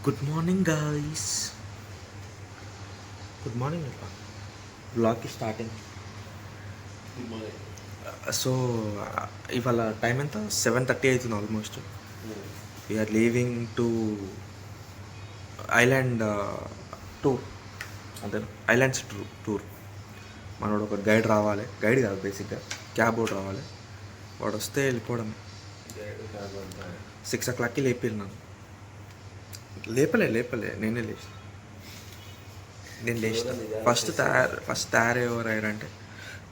Good morning guys. Good morning. బ్లాగ్కి starting. So ఇవాళ time ఎంత? 7:30 అవుతుంది almost. We are leaving to island tour. అదే ఐలాండ్స్ టూర్. మనోడు ఒక గైడ్ రావాలి. గైడ్ కాదు, బేసిక్గా క్యాబ్ ఒకటి రావాలి. వాడు వస్తే వెళ్ళిపోవడం. 6 o'clockకి లేపారు నన్ను. లేపలే నేను లేచిన. ఫస్ట్ తయారయ్యారంటే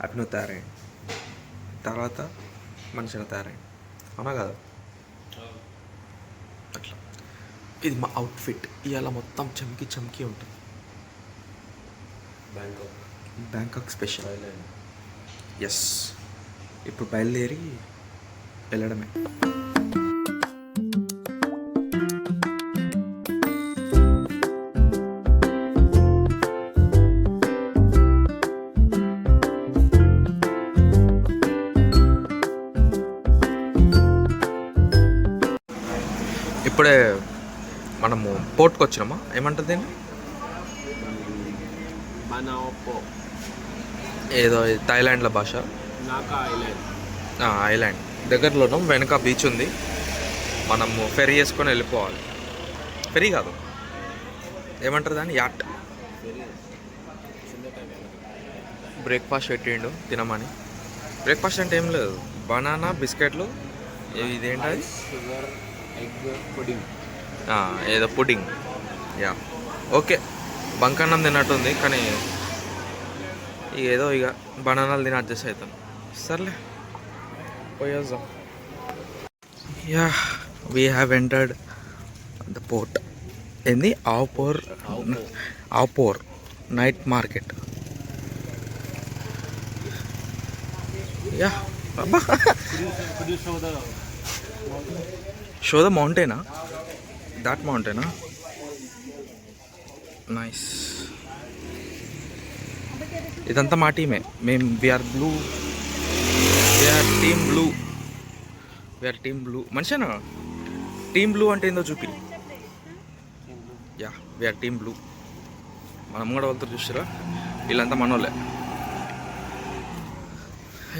అభినవ్ తయారయ్యండి, తర్వాత మనిషిని తయారయ్యండి. అవునా కదా? అట్లా ఇది మా అవుట్ఫిట్. ఇవాళ మొత్తం చమ్కి ఉంటుంది. Bangkok special. ఎస్, ఇప్పుడు బయలుదేరి వెళ్ళడమే. ఇప్పుడే మనము పోర్ట్కి వచ్చినామా, ఏమంటుంది దీన్ని, ఏదో థాయిలాండ్ల భాష. ఐలాండ్ దగ్గరలోనూ వెనక బీచ్ ఉంది. మనము ఫెరీ చేసుకొని వెళ్ళిపోవాలి. ఫెరీ కాదు, ఏమంటారు దాన్ని, యాట్. బ్రేక్ఫాస్ట్ పెట్టిండు తినమని. బ్రేక్ఫాస్ట్ అంటే ఏం లేదు, బనానా, బిస్కెట్లు, ఇదేంటది, ఏదో పుడింగ్. Yeah, okay. బంకన్నం తిన్నట్టుంది, కానీ ఏదో ఇక బనానాలు తిని అడ్జస్ట్ అవుతాను. సర్లే, పోయేద్దాం. Yeah, we have entered the port. ఏంది, ఆవ్పోర్ night market. Yeah, show the మౌంటైనా, దాట్ మౌంటైనా, నైస్. ఇదంతా మా టీమే. మేము వీఆర్ టీమ్ బ్లూ. మనిషినా టీమ్ బ్లూ అంటే ఏందో చూపి. Yeah, we are team blue. మనం కూడా వాళ్ళతో చూసారా, వీళ్ళంతా మనోళ్ళే.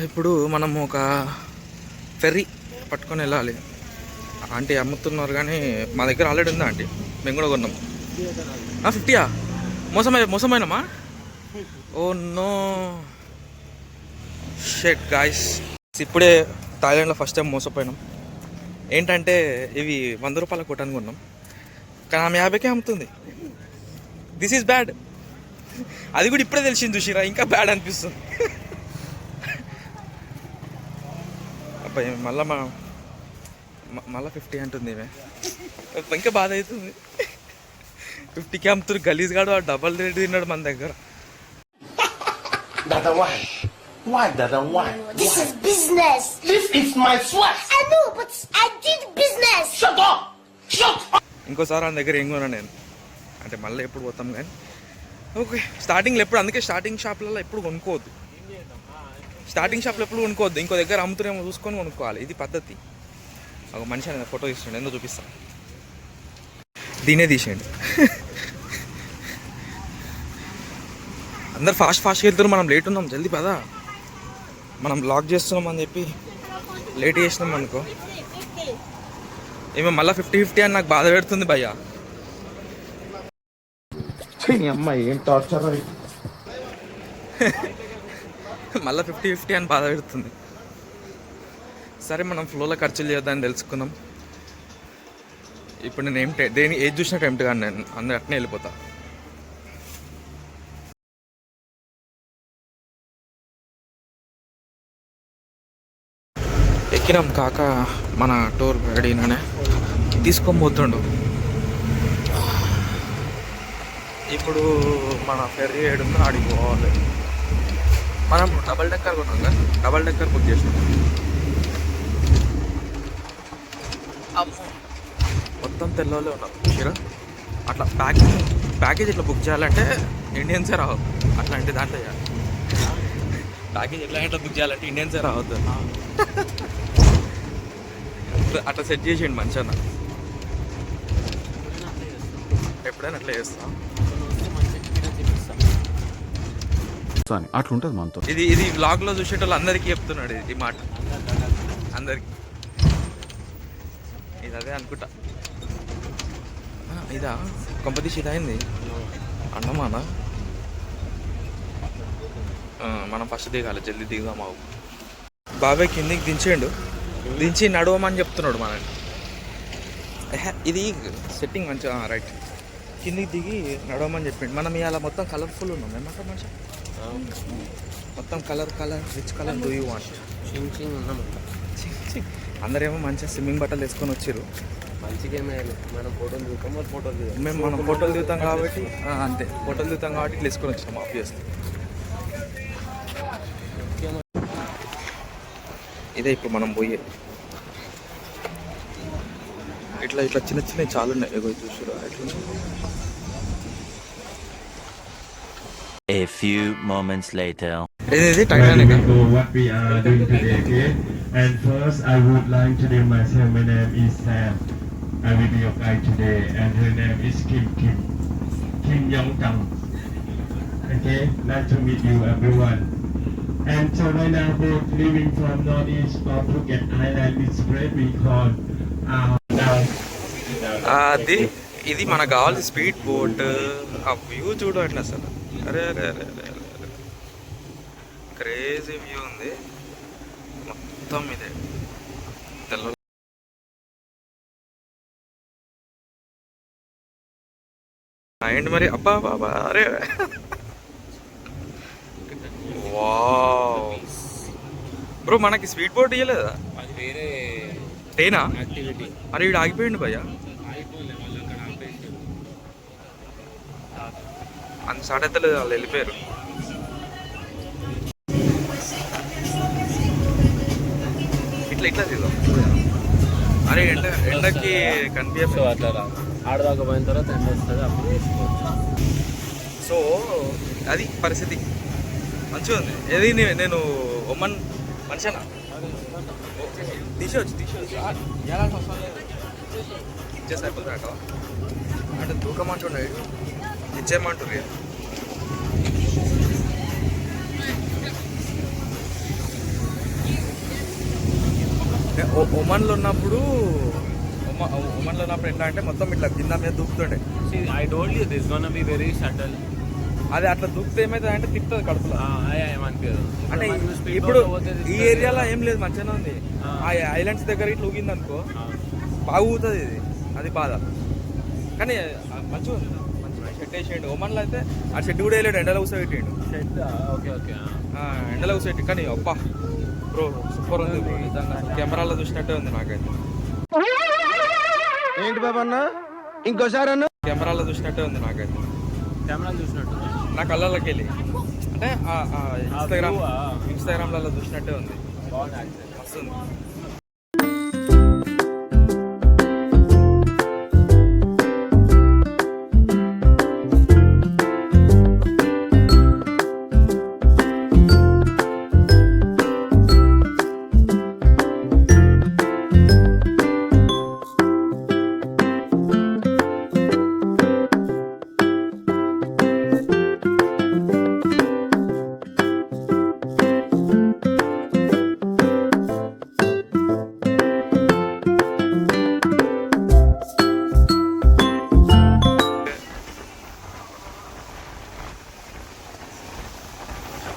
ఇప్పుడు మనం ఒక ఫెర్రీ పట్టుకొని వెళ్ళాలి. ఆంటీ అమ్ముతున్నారు, కానీ మా దగ్గర ఆల్రెడీ ఉందా ఆంటీ, మేము కూడా కొన్నాం. 50యా? మోసమైనమా? Oh no shit guys. ఇప్పుడే థాయిలాండ్లో ఫస్ట్ టైం మోసపోయినాం. ఏంటంటే ఇవి 100 రూపాయల కొట్టాను కొన్నాం, కానీ ఆమె 50కే అమ్ముతుంది. This is bad. అది కూడా ఇప్పుడే తెలిసింది చూసిరా, ఇంకా బ్యాడ్ అనిపిస్తుంది. అబ్బాయి మళ్ళీ 50 అంటుంది ఇవే, ఇంకా బాధ అవుతుంది. 50కి అమ్ముతున్నారు. గలీజ్ గాడు ఆ డబల్ రేట్ తిన్నాడు మన దగ్గర. Why? This is business. This is my sweat. I know, but I did business. Shut up. ఇంకోసారి ఆయన దగ్గర ఏం కొన్నా నేను, అంటే మళ్ళీ ఎప్పుడు పోతాం కానీ. ఓకే, స్టార్టింగ్లో ఎప్పుడు, అందుకే స్టార్టింగ్ షాప్లలో ఎప్పుడు కొనుక్కోవద్దు. ఇంకో దగ్గర అమ్ముతురేమో చూసుకొని కొనుక్కోవాలి. ఇది పద్ధతి. ఒక మనిషి అనేది ఫోటో తీస్తుండే, ఎందుకు చూపిస్తాను, దీనే తీసేయండి. అందరు ఫాస్ట్గా వెళ్తారు, మనం లేట్ ఉన్నాం. జల్దీ పదా, మనం బ్లాగ్ చేస్తున్నాం అని చెప్పి లేట్ చేసినాం అనుకో. ఏమో మళ్ళీ 50 అని నాకు బాధ పెడుతుంది భయ్యా. అమ్మాయి ఏం టార్చర్, మళ్ళీ 50 అని బాధ పెడుతుంది. సరే, మనం ఫ్లోలో ఖర్చులు చేద్దామని తెలుసుకుందాం. ఇప్పుడు నేను ఏది చూసినా టెంప్ట్ కానీ నేను అందరు అట్నే వెళ్ళిపోతా. ఎక్కినాం కాక, మన టూర్ గైడీనే తీసుకొని పోతుండు. ఇప్పుడు మన ఫెర్రీ ఏడుందో ఆడికి పోవాలి. మనం డబల్ డెక్కర్ కొన్నాం కదా, డబల్ డెక్కర్ బుక్ చేసినాం. మొత్తం తెల్లవాళ్ళే ఉన్నాం చూసిరా. అట్లా ప్యాకేజ్ ఇట్లా బుక్ చేయాలంటే ఇండియన్సే రావద్దు. అట్లాంటి దాంట్లో ప్యాకేజ్ ఎట్లా బుక్ చేయాలంటే ఇండియన్సే రావద్దు. అట్లా సెట్ చేసేయండి మంచిగా. ఎప్పుడైనా అట్లా చేస్తాం. అట్లుంటది మనతో. ఇది వ్లాగ్లో చూసేటోళ్ళు అందరికీ చెప్తున్నాడు ఈ మాట, అందరికి. ఇది అదే అనుకుంటా. ఇదా కొంపతీసి ఇది అయింది అన్నమానా. మనం ఫస్ట్ దిగాలి, జల్దీ దిగుదాం. అవు బాబాయ్ కిందికి దించి నడవమని చెప్తున్నాడు మనని. ఇది సెట్టింగ్ మంచిగా రైట్. కిందికి దిగి నడవమని చెప్పిండు. మనం ఇవాళ మొత్తం కలర్ఫుల్ ఉన్నాం ఏమంటారు మనిషి, మొత్తం colour rich colour do you want. అందరేమో మంచిగా స్విమ్మింగ్ బట్టలు వేసుకొని వచ్చారు. మనం ఫోటోలు దిగుతాం కాబట్టి అంతే, ఫోటోలు దిగుతాం కాబట్టి ఇట్లా వేసుకొని వచ్చినాం ఆబ్వియస్లీ. ఇదే ఇప్పుడు మనం పోయే ఇట్లా చిన్న చిన్నవి చాలా ఉన్నాయి. ఎగో చూసారు ఎట్లా. A few moments later. ఇది Titanic. What we are doing today, okay? And first, I would like to name myself. My name is Sam. I will be your guide today, and her name is Kim Young Jung. Okay, nice to meet you, everyone. And so right now, we're leaving from northeast of Phuket Island. It's great we call now. ఇది మనకు కావాలి speed boat. ఆ view చూడండి అసలు, అరే అరే అరే అరే క్రేజీ వ్యూ ఉంది మొత్తం. ఇదే తెల్ల అండ్ మరి అబ్బా బాబా అరే వావ్ బ్రో, మనకి స్పీడ్ బోట్ ఇవ్వలేదా? ట్రైనా? అరే వీడు ఆగిపోయిండు భయ్యా. అంత సాడెత్తలేదు, వాళ్ళు వెళ్ళిపోయారు. ఇట్లా దిగుదాం. అరే ఎండకి కనిపించదు అట్లా ఆడదాకా పోయిన తర్వాత ఎండ వస్తుంది, అప్పుడు వేసుకోవచ్చు. సో అది పరిస్థితి. మంచిగా ఉంది. ఏది నేను ఒమన్ మనిషినా తీసేవచ్చు ఇచ్చేసి అయిపోతుంది అక్కడ. అంటే దూకమంటున్నాడు, ఇచ్చేయమంటారు. ఒమన్లో ఉన్నప్పుడు ఎట్లా అంటే మొత్తం ఇట్లా కింద మీద దూకుతుండే. I told you this gonna be very subtle. అది అట్లా దూకితే ఏమైతుంది అంటే తిప్పుతుంది కడుపులో. ఏమనిపించదు. అంటే ఇప్పుడు ఈ ఏరియాలో ఏం లేదు, మంచిగానే ఉంది. ఆ ఐలాండ్స్ దగ్గర ఇట్లా ఊగింది అనుకో బాగా ఊగుతుంది. అది బాధ, కానీ మంచిగా ఉంది. మంచిగా షెడ్ వేసేయండి. ఒమన్లో అయితే ఆ షెడ్ కూడా వేయలేడు, ఎండలో కూర్చోబెట్టిండు. ఓకే ఎండలో కూర్చోబెట్టి. కానీ అబ్బా బ్రో సూపర్ ఉంది బ్రో, నిజంగా కెమెరాలో చూసినట్టే ఉంది నాకైతే. ఏంటి బాబా అన్న ఇంకోసారి అన్న? కెమెరాలో చూసినట్టే ఉంది నాకైతే. కెమెరా చూసినట్టు నా కళ్ళలోకి వెళ్ళి అంటే ఇన్స్టాగ్రామ్లలో చూసినట్టే ఉంది. వస్తుంది.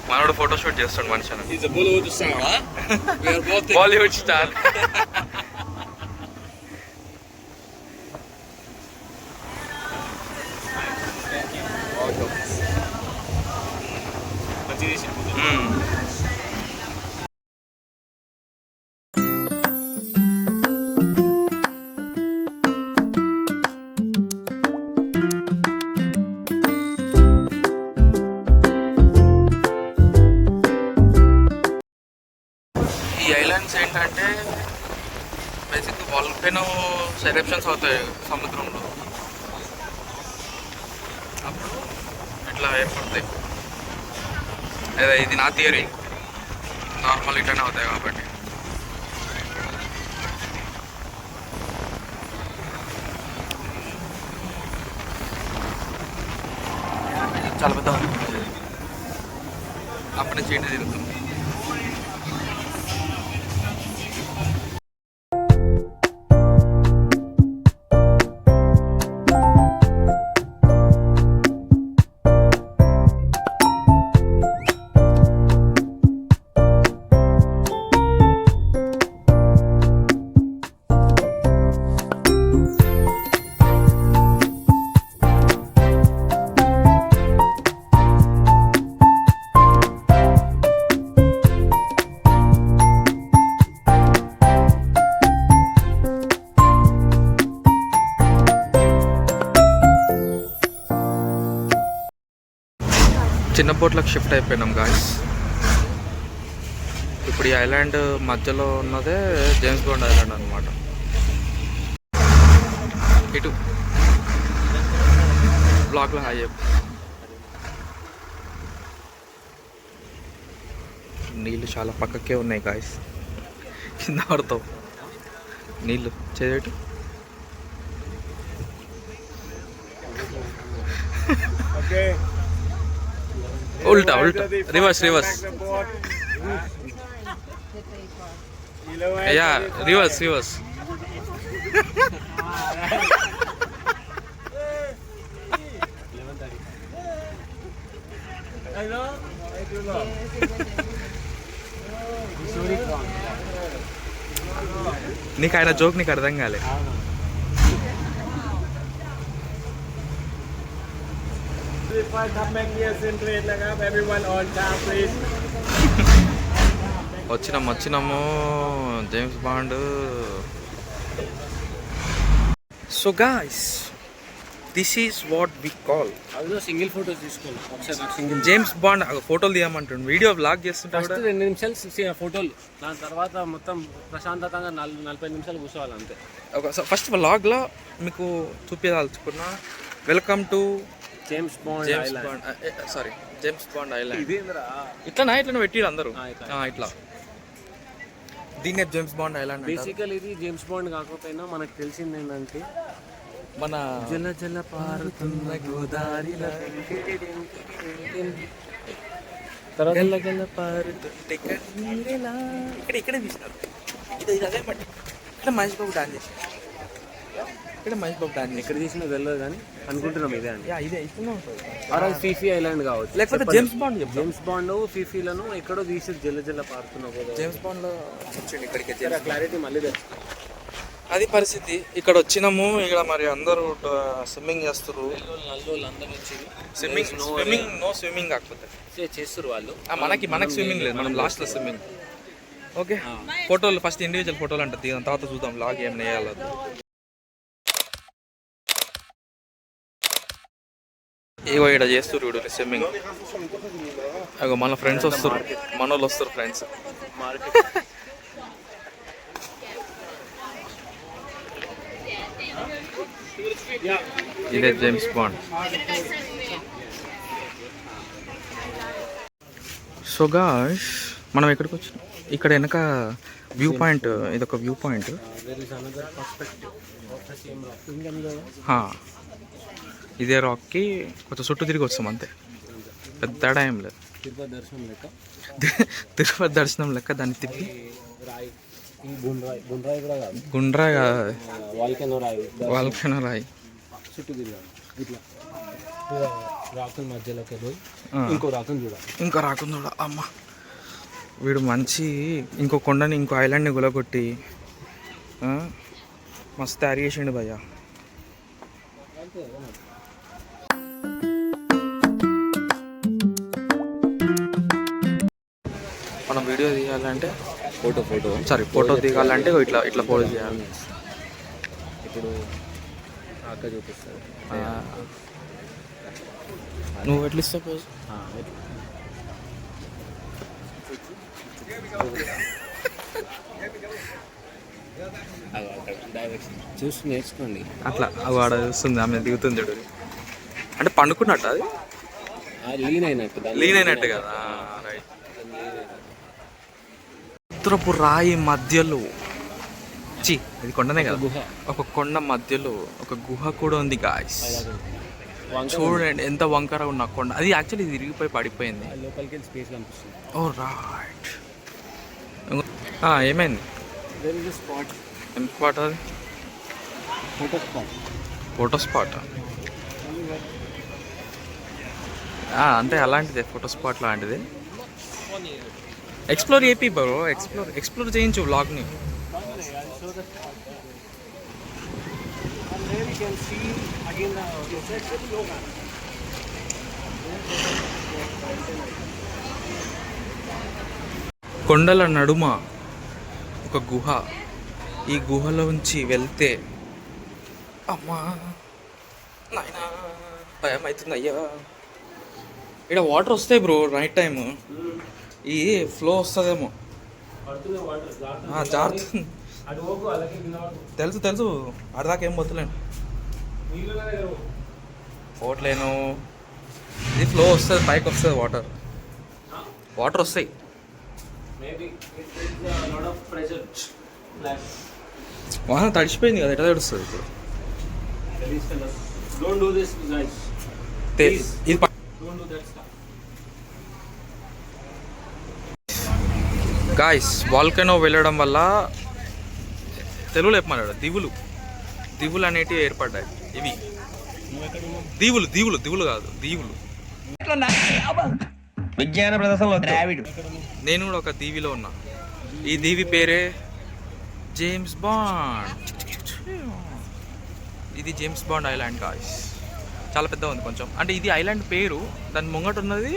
మనోడు ఫోటోషూట్ చేస్తాడు మనిషి. బాలీవుడ్ స్టార్. ఈ ఐలాండ్స్ ఏంటంటే బేసిక్ వాల్కెనో ఎరప్షన్స్ అవుతాయి సముద్రంలో, అప్పుడు ఇట్లా ఏర్పడతాయి. అదే ఇది నా థియరీ, నార్మల్ ఇట్లనే అవుతాయి కాబట్టి. చాలా పెద్ద అప్పటి నుంచి ఏంటి తిరుగుతుంది. చిన్న బోట్లకు షిఫ్ట్ అయిపోయినాం గాయస్. ఇప్పుడు ఈ ఐలాండ్ మధ్యలో ఉన్నదే జేమ్స్ బాండ్ ఐలాండ్ అనమాట. ఇటు బ్లాక్లో హాయ్ చెప్పు. నీళ్ళు చాలా పక్కకే ఉన్నాయి గాయస్, కింద పడతావు. నీళ్ళు చేయటు. ఉల్టా ఉల్టా రివర్స్ రివర్స్ యా రివర్స్ రివర్స్. నీకు ఆయన జోక్ నీకు అర్థం కాలే. వచ్చినాము James Bond. So guys, this is what we call single photo తీసుకోవాలి ఒకసారి. Single James Bond. ఫోటోలు తీయమంటుండు, వీడియో బ్లాగ్ చేస్తుంటా కూడా. 2 నిమిషాలు ఫోటోలు, దాని తర్వాత మొత్తం ప్రశాంతంగా 40 నిమిషాలు కూర్చోవాలి అంతే. ఫస్ట్ వ్లాగ్లో మీకు చూపించాల్చుకున్నా. Welcome to James Bond James Bond island. ఇట్లా పెట్టిరు అందరూ ఇట్లా. దీన్నే జేమ్స్ బాండ్ ఐలాండ్. బేసికల్ ఇది జేమ్స్ బాండ్ కాకపోయినా మనకు తెలిసింది ఏంటంటే మన జల జల పారుతున్న గోదారిలో గల్ల గల్ల పారుతుంటే కన్నీళ్ళలా. ఇక్కడే తీసినారు. ఇది అదే మట్టి. ఇక్కడ మహేష్ బాబు డాన్స్ చేసి, ఇక్కడ మహేష్ బాబు డాన్స్ ఎక్కడ తీసినా తెలియదు కానీ అనుకుంటున్నాం ఇదే అండి. ఇదే ఇస్తూనే ఉంటుంది. ఆర్ఎల్ ఫీఫీ ఐలాండ్ కావచ్చు, లేకపోతే జేమ్స్ బాండ్. జేమ్స్ బాండ్ ఫీఫీలను ఎక్కడో తీసి జల జల పారుతున్న గోదావరి. జేమ్స్ బాండ్ లో వచ్చింది ఇక్కడికి. క్లారిటీ మళ్ళీ తెలుసు. అది పరిస్థితి. ఇక్కడ వచ్చినాము. ఇక్కడ మరి అందరూ స్విమ్మింగ్ చేస్తారు. స్విమ్మింగ్ కాకపోతే చేస్తారు వాళ్ళు. మనకి స్విమ్మింగ్ లేదు, మనం లాస్ట్ లో స్విమ్మింగ్. ఓకే, ఫోటోలు ఫస్ట్ ఇండివిజువల్ ఫోటోలు అంటే తీద్దాం, తర్వాత చూద్దాం లాగ్ ఏం వేయాలి. ఏవో ఇక్కడ చేస్తారు వీడు స్విమ్మింగ్. అగో మన ఫ్రెండ్స్ వస్తారు, మన వాళ్ళు వస్తారు ఫ్రెండ్స్. ఇదే జేమ్స్ బాండ్. సో గాయ్స్, మనం ఎక్కడికి వచ్చినాం? ఇక్కడ వెనక వ్యూ పాయింట్, ఇదొక వ్యూ పాయింట్. ఇదే రాక్కి కొంచెం చుట్టూ తిరిగి వస్తాం అంతే, పెద్ద టైం లేదు. తిరుపతి దర్శనం లెక్క దాన్ని తిప్పి గుండ్రా వాల్కెనో రాయి చుట్టూ తిరిగాడు ఇట్లా రాకుల మధ్యలోకి పోయి ఇంకో రాకుని చూడ. అమ్మ, వీడు మంచి ఇంకో కొండని ఇంకో ఐలాండ్ని గులగొట్టి మస్తు తయారు చేసిండు భయ్యా. మనం వీడియో తీయాలంటే ఫోటో దిగాలంటే ఇట్లా ఫోటో చేయాలి. ఇప్పుడు అక్క చూపిస్తాడు. నువ్వు ఎట్లా ఇస్తావు పోజ్? చూసి నేర్చుకోండి. అట్లా ఆడ చూస్తుంది, ఆమె దిగుతుంది చూడు. అంటే పండుకున్నట్టు, అది లీన్ అయినట్టు కదా. రైట్. ఉత్తరపు రాయి మధ్యలో ఇది కొండనే కదా, ఒక కొండ మధ్యలో ఒక గుహ కూడా ఉంది గాయ్స్. చూడండి ఎంత వంకర ఉన్న కొండ. అది యాక్చువల్లీ తిరిగిపోయి పడిపోయింది. లోపలికి వెళ్ళి స్పేస్ కనిపిస్తుంది. Oh right. ఏమైంది? There is spot. ఏం స్పాట్ అది? Photo spot. ఫోటో స్పాట్ అంటే అలాంటిదే, ఫోటో స్పాట్ లాంటిది. ఎక్స్ప్లోర్ ఏపీ బ్రో, ఎక్స్ప్లోర్ చేయించు వ్లాగ్ని. There you can see again the very low man. కొండల నడుమ ఒక గుహ. ఈ గుహలోంచి వెళ్తే అమ్మా నాయనా భయం అవుతుంది అయ్యా. ఇక్కడ వాటర్ వస్తాయి బ్రో నైట్ టైం. ఈ ఫ్లో వస్తుందేమో. జారుతుంది. తెలుసు అడదాకా ఏం పోతలేను, పోవట్లేను. ఇది ఫ్లో వస్తుంది, పైకి వస్తుంది వాటర్ వస్తాయి. వాహనం తడిచిపోయింది కదా, ఎట్లా తడుస్తుంది ఇప్పుడు? ఇది గాయస్ వాల్కనో వెళ్ళడం వల్ల తెలుగులో చెప్పమన్నాడు దీవులు అనేటివి ఏర్పడ్డాయి. ఇవి దీవులు కాదు, దీవులు. విజ్ఞాన ప్రదర్శనలో ద్రావిడు. నేను కూడా ఒక దీవిలో ఉన్నా. ఈ దీవి పేరే జేమ్స్ బాండ్. ఇది జేమ్స్ బాండ్ ఐలాండ్ గాయస్. చాలా పెద్దగా ఉంది కొంచెం. అంటే ఇది ఐలాండ్ పేరు, దాని ముంగట ఉన్నది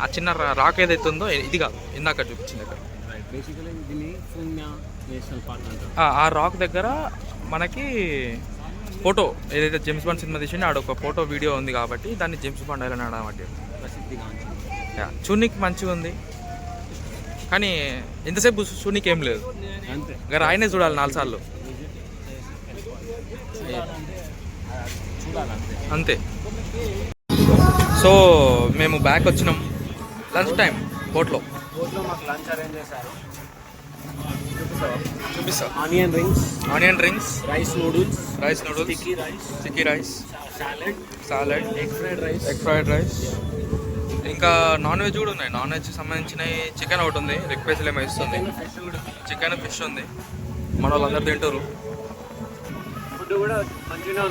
ఆ చిన్న రాక్ ఏదైతే ఉందో ఇది కాదు, ఇందాక చూపించింది దగ్గర. బేసికలీ దీన్ని శూన్య నేషనల్ పార్క్ అంటారు. ఆ రాక్ దగ్గర మనకి ఫోటో ఏదైతే జేమ్స్ బాండ్ సినిమా తీసిండో ఆడ ఒక ఫోటో వీడియో ఉంది కాబట్టి దాన్ని జేమ్స్ బాండ్ ఐలాండ్ అనమాట. ప్రసిద్ధిగాంచింది. చూడనీకి మంచిగా ఉంది కానీ ఎంతసేపు చూడనీకి ఏం లేదు. అంతే, ఇంకా రాయినే చూడాలి 4 సార్లు అంతే. సో మేము బ్యాక్ వచ్చినాం. లంచ్ టైం బోట్లో మాకు లంచ్ అరేంజ్ చేశారు. చూపిస్తా. Onion rings, rice noodles, sticky rice, salad, egg fried rice. ఇంకా నాన్ వెజ్ కూడా ఉన్నాయి. నాన్ వెజ్ సంబంధించినవి చికెన్ ఒకటి ఉంది, లెగ్ పీసులు ఏమో ఇస్తుంది. చికెన్ ఫిష్ ఉంది. మన వాళ్ళందరూ తింటారు. ఫుడ్ కూడా మంచిగా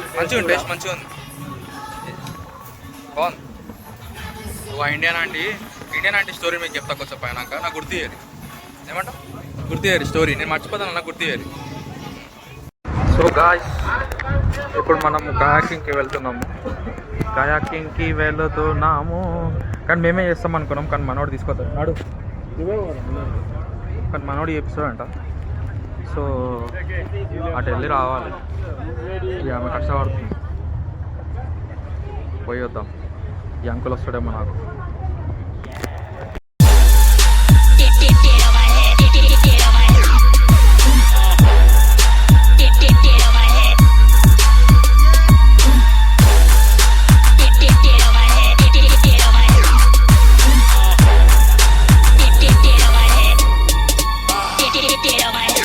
ఉంది, టేస్ట్ మంచిగా ఉంది, బాగుంది. ఇండియన్ ఆంటీ స్టోరీ మీకు చెప్తా కొంచెం పైనాక. నాకు గుర్తు చేయరు, ఏమంటా గుర్తు చేయరు స్టోరీ. నేను మర్చిపోతాను, నాకు గుర్తు చేయరు. సో గాయ్స్ ఇప్పుడు మనము కయాకింగ్కి వెళ్తున్నాము. కానీ మేమే చేస్తాం అనుకున్నాం, కానీ మనోడు తీసుకొస్తాడు కానీ మనోడు చేపిస్తాడంట. సో అటు వెళ్ళి రావాలి. ఇక ఆమె కష్టపడుతుంది. పోయి వద్దాం. ఈ అంకుల్ వస్తాడేమో నాకు.